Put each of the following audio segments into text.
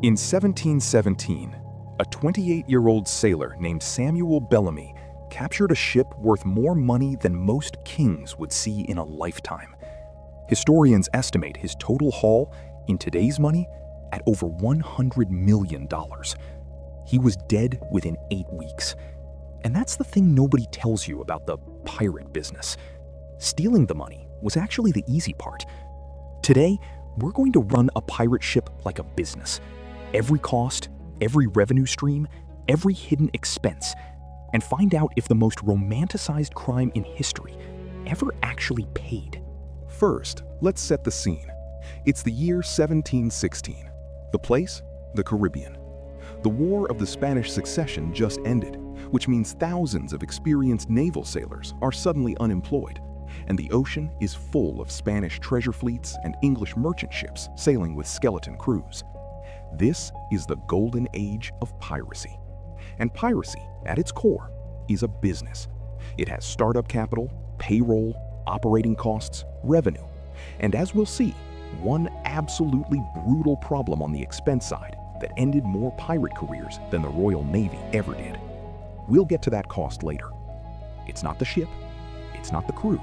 In 1717, a 28-year-old sailor named Samuel Bellamy captured a ship worth more money than most kings would see in a lifetime. Historians estimate his total haul, in today's money, at over $100 million. He was dead within 8 weeks. And that's the thing nobody tells you about the pirate business. Stealing the money was actually the easy part. Today, we're going to run a pirate ship like a business. Every cost, every revenue stream, every hidden expense, and find out if the most romanticized crime in history ever actually paid. First, let's set the scene. It's the year 1716. The place? The Caribbean. The War of the Spanish Succession just ended, which means thousands of experienced naval sailors are suddenly unemployed, and the ocean is full of Spanish treasure fleets and English merchant ships sailing with skeleton crews. This is the Golden Age of Piracy. And piracy, at its core, is a business. It has startup capital, payroll, operating costs, revenue, and as we'll see, one absolutely brutal problem on the expense side that ended more pirate careers than the Royal Navy ever did. We'll get to that cost later. It's not the ship, it's not the crew,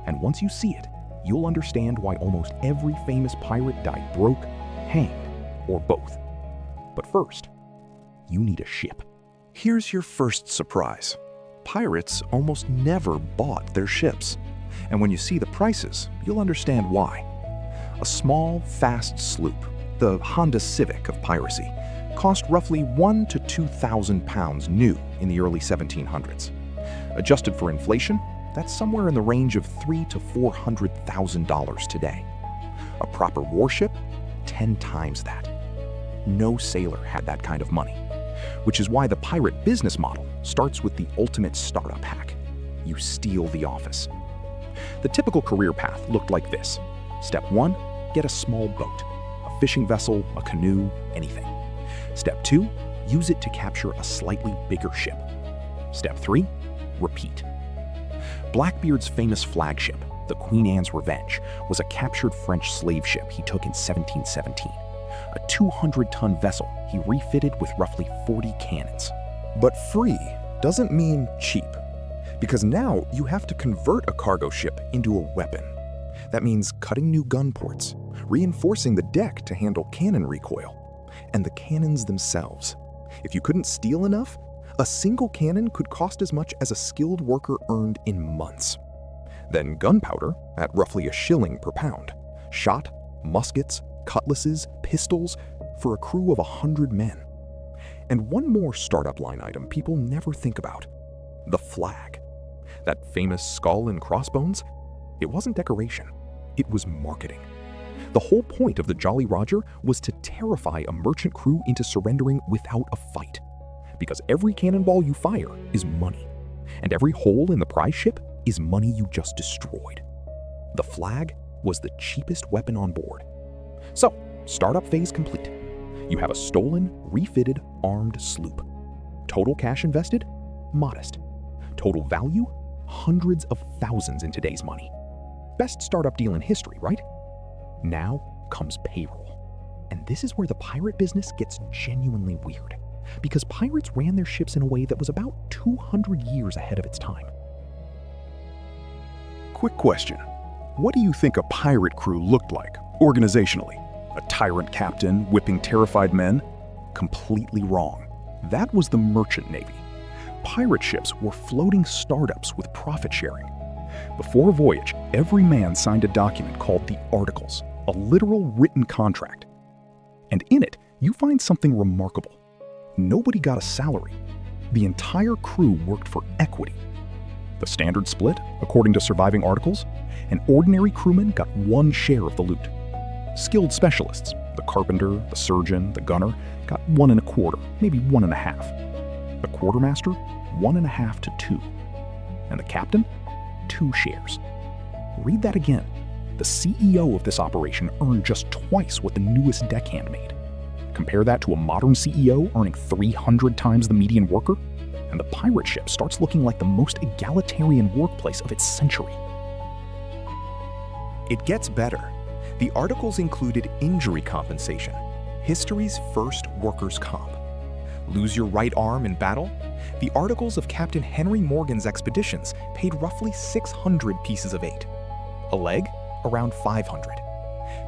and once you see it, you'll understand why almost every famous pirate died broke, hanged, or both. But first, you need a ship. Here's your first surprise. Pirates almost never bought their ships. And when you see the prices, you'll understand why. A small, fast sloop, the Honda Civic of piracy, cost roughly £1,000 to £2,000 new in the early 1700s. Adjusted for inflation, that's somewhere in the range of $300,000 to $400,000 today. A proper warship, 10 times that. No sailor had that kind of money, which is why the pirate business model starts with the ultimate startup hack. You steal the office. The typical career path looked like this. Step 1, get a small boat, a fishing vessel, a canoe, anything. Step 2, use it to capture a slightly bigger ship. Step 3, repeat. Blackbeard's famous flagship, the Queen Anne's Revenge, was a captured French slave ship he took in 1717. A 200-ton vessel he refitted with roughly 40 cannons. But free doesn't mean cheap, because now you have to convert a cargo ship into a weapon. That means cutting new gun ports, reinforcing the deck to handle cannon recoil, and the cannons themselves. If you couldn't steal enough, a single cannon could cost as much as a skilled worker earned in months. Then gunpowder, at roughly $1 per pound. Shot, muskets, cutlasses, pistols, for a crew of 100 men. And one more startup line item people never think about: the flag. That famous skull and crossbones? It wasn't decoration, it was marketing. The whole point of the Jolly Roger was to terrify a merchant crew into surrendering without a fight. Because every cannonball you fire is money, and every hole in the prize ship is money you just destroyed. The flag was the cheapest weapon on board. So, startup phase complete. You have a stolen, refitted, armed sloop. Total cash invested? Modest. Total value? Hundreds of thousands in today's money. Best startup deal in history, right? Now comes payroll. And this is where the pirate business gets genuinely weird, because pirates ran their ships in a way that was about 200 years ahead of its time. Quick question. What do you think a pirate crew looked like, organizationally? A tyrant captain whipping terrified men? Completely wrong. That was the merchant navy. Pirate ships were floating startups with profit sharing. Before a voyage, every man signed a document called the Articles, a literal written contract. And in it, you find something remarkable. Nobody got a salary. The entire crew worked for equity. The standard split, according to surviving articles, an ordinary crewman got 1 share of the loot. Skilled specialists, the carpenter, the surgeon, the gunner, got 1 1/4, maybe 1 1/2. The quartermaster, 1 1/2 to 2. And the captain, 2 shares. Read that again. The CEO of this operation earned just twice what the newest deckhand made. Compare that to a modern CEO earning 300 times the median worker, and the pirate ship starts looking like the most egalitarian workplace of its century. It gets better. The articles included injury compensation. history's first workers' comp. Lose your right arm in battle? The articles of Captain Henry Morgan's expeditions paid roughly 600 pieces of 8. A leg? Around 500.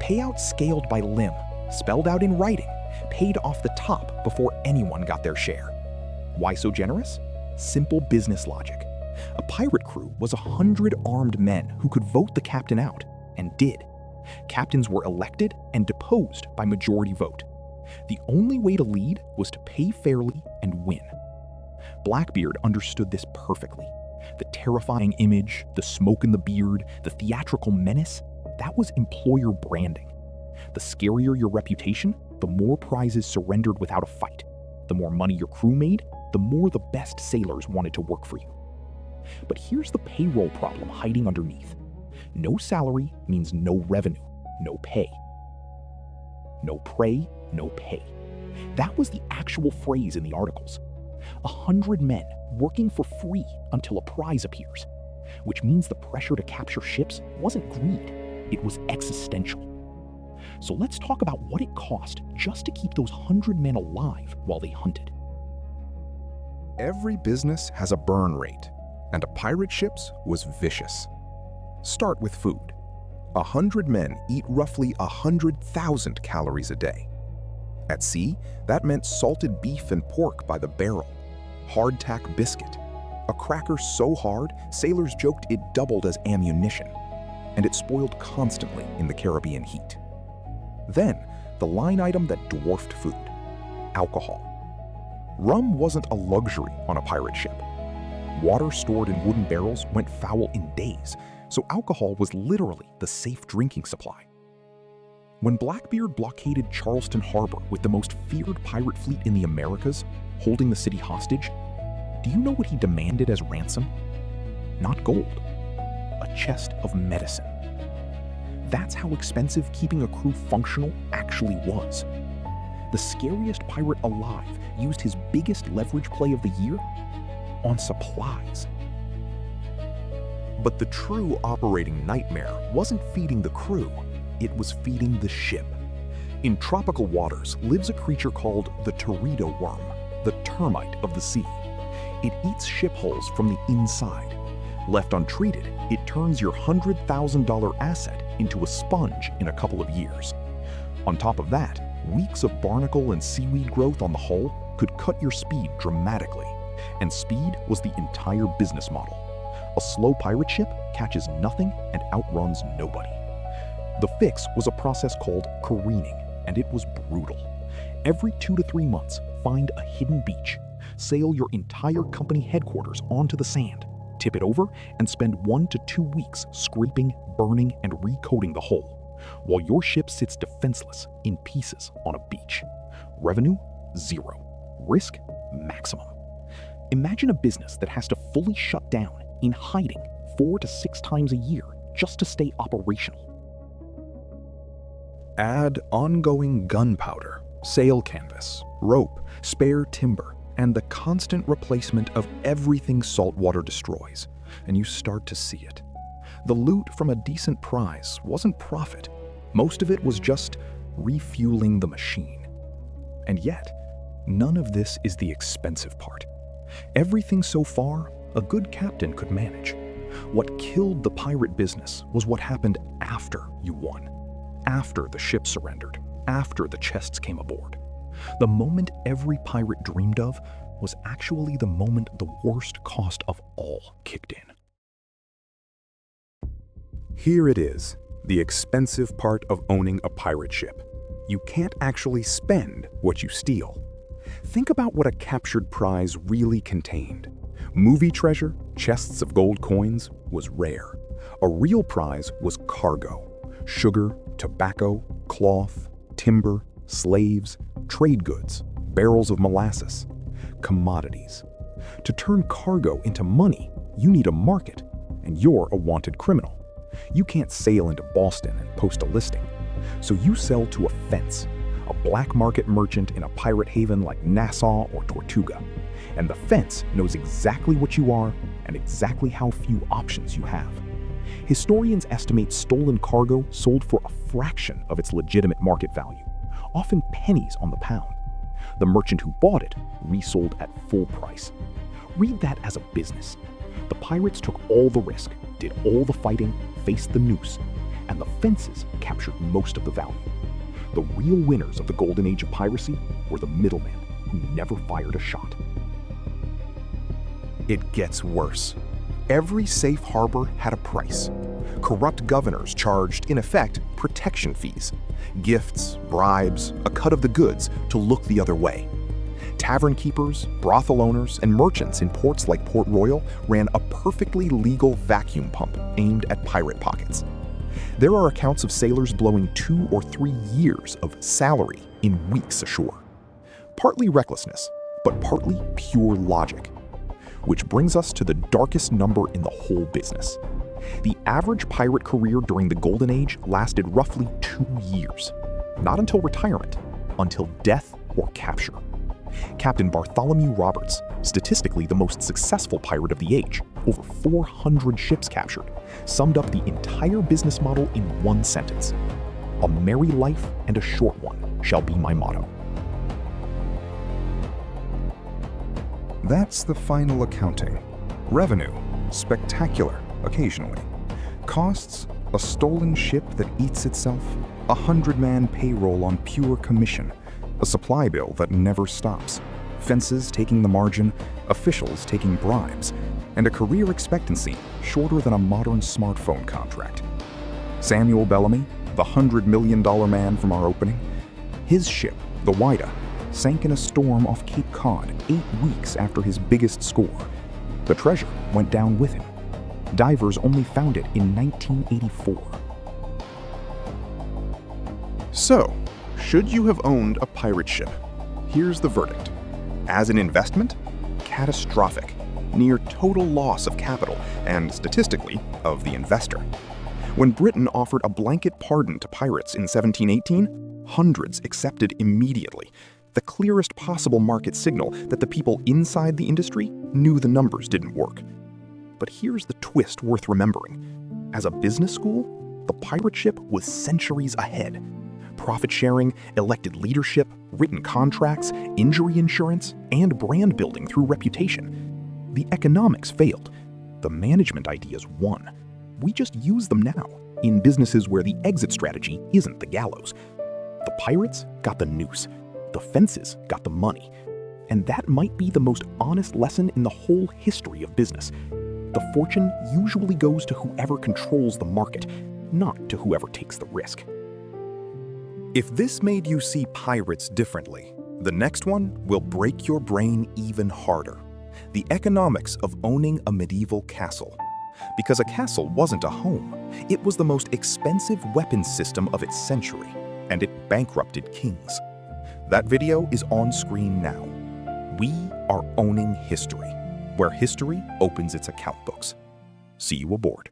Payout scaled by limb, spelled out in writing, paid off the top before anyone got their share. Why so generous? Simple business logic. A pirate crew was 100 armed men who could vote the captain out, and did. Captains were elected and deposed by majority vote. The only way to lead was to pay fairly and win. Blackbeard understood this perfectly. The terrifying image, the smoke in the beard, the theatrical menace, that was employer branding. The scarier your reputation, the more prizes surrendered without a fight. The more money your crew made, the more the best sailors wanted to work for you. But here's the payroll problem hiding underneath. No salary means no revenue, no pay. No prey, no pay. That was the actual phrase in the articles. 100 men working for free until a prize appears, which means the pressure to capture ships wasn't greed, it was existential. So let's talk about what it cost just to keep those 100 men alive while they hunted. Every business has a burn rate, and a pirate ship's was vicious. Start with food. 100 men eat roughly 100,000 calories a day. At sea, that meant salted beef and pork by the barrel, hardtack biscuit, a cracker so hard sailors joked it doubled as ammunition, and it spoiled constantly in the Caribbean heat. Then, the line item that dwarfed food: alcohol. Rum wasn't a luxury on a pirate ship. Water stored in wooden barrels went foul in days, so alcohol was literally the safe drinking supply. When Blackbeard blockaded Charleston Harbor with the most feared pirate fleet in the Americas, holding the city hostage, do you know what he demanded as ransom? Not gold, a chest of medicine. That's how expensive keeping a crew functional actually was. The scariest pirate alive used his biggest leverage play of the year on supplies. But the true operating nightmare wasn't feeding the crew, it was feeding the ship. In tropical waters lives a creature called the teredo worm, the termite of the sea. It eats ship hulls from the inside. Left untreated, it turns your $100,000 asset into a sponge in a couple of years. On top of that, weeks of barnacle and seaweed growth on the hull could cut your speed dramatically, and speed was the entire business model. A slow pirate ship catches nothing and outruns nobody. The fix was a process called careening, and it was brutal. Every 2 to 3 months, find a hidden beach, sail your entire company headquarters onto the sand, tip it over, and spend 1 to 2 weeks scraping, burning, and recoating the hull, while your ship sits defenseless in pieces on a beach. Revenue, 0. Risk, maximum. Imagine a business that has to fully shut down in hiding 4 to 6 times a year just to stay operational. Add ongoing gunpowder, sail canvas, rope, spare timber, and the constant replacement of everything saltwater destroys, and you start to see it. The loot from a decent prize wasn't profit. Most of it was just refueling the machine. And yet, none of this is the expensive part. Everything so far, a good captain could manage. What killed the pirate business was what happened after you won, after the ship surrendered, after the chests came aboard. The moment every pirate dreamed of was actually the moment the worst cost of all kicked in. Here it is, the expensive part of owning a pirate ship. You can't actually spend what you steal. Think about what a captured prize really contained. Movie treasure, chests of gold coins, was rare. A real prize was cargo: sugar, tobacco, cloth, timber, slaves, trade goods, barrels of molasses, commodities. To turn cargo into money, you need a market, and you're a wanted criminal. You can't sail into Boston and post a listing, so you sell to a fence, a black market merchant in a pirate haven like Nassau or Tortuga. And the fence knows exactly what you are and exactly how few options you have. Historians estimate stolen cargo sold for a fraction of its legitimate market value, often pennies on the pound. The merchant who bought it resold at full price. Read that as a business. The pirates took all the risk, did all the fighting, faced the noose, and the fences captured most of the value. The real winners of the Golden Age of Piracy were the middlemen who never fired a shot. It gets worse. Every safe harbor had a price. Corrupt governors charged, in effect, protection fees. Gifts, bribes, a cut of the goods to look the other way. Tavern keepers, brothel owners, and merchants in ports like Port Royal ran a perfectly legal vacuum pump aimed at pirate pockets. There are accounts of sailors blowing 2 or 3 years of salary in weeks ashore. Partly recklessness, but partly pure logic. Which brings us to the darkest number in the whole business. The average pirate career during the Golden Age lasted roughly 2 years. Not until retirement, until death or capture. Captain Bartholomew Roberts, statistically the most successful pirate of the age, over 400 ships captured, summed up the entire business model in one sentence. "A merry life and a short one shall be my motto." That's the final accounting. Revenue, spectacular, occasionally. Costs, a stolen ship that eats itself, a 100-man payroll on pure commission, a supply bill that never stops, fences taking the margin, officials taking bribes, and a career expectancy shorter than a modern smartphone contract. Samuel Bellamy, the $100 million man from our opening, his ship, the Wida, sank in a storm off Cape Cod 8 weeks after his biggest score. The treasure went down with him. Divers only found it in 1984. So, should you have owned a pirate ship? Here's the verdict. As an investment, catastrophic, near total loss of capital and, statistically, of the investor. When Britain offered a blanket pardon to pirates in 1718, hundreds accepted immediately, the clearest possible market signal that the people inside the industry knew the numbers didn't work. But here's the twist worth remembering. As a business school, the pirate ship was centuries ahead. Profit sharing, elected leadership, written contracts, injury insurance, and brand building through reputation. The economics failed. The management ideas won. We just use them now, in businesses where the exit strategy isn't the gallows. The pirates got the noose. The fences got the money. And that might be the most honest lesson in the whole history of business. The fortune usually goes to whoever controls the market, not to whoever takes the risk. If this made you see pirates differently, the next one will break your brain even harder. The economics of owning a medieval castle. Because a castle wasn't a home, it was the most expensive weapons system of its century, and it bankrupted kings. That video is on screen now. We are owning history, where history opens its account books. See you aboard.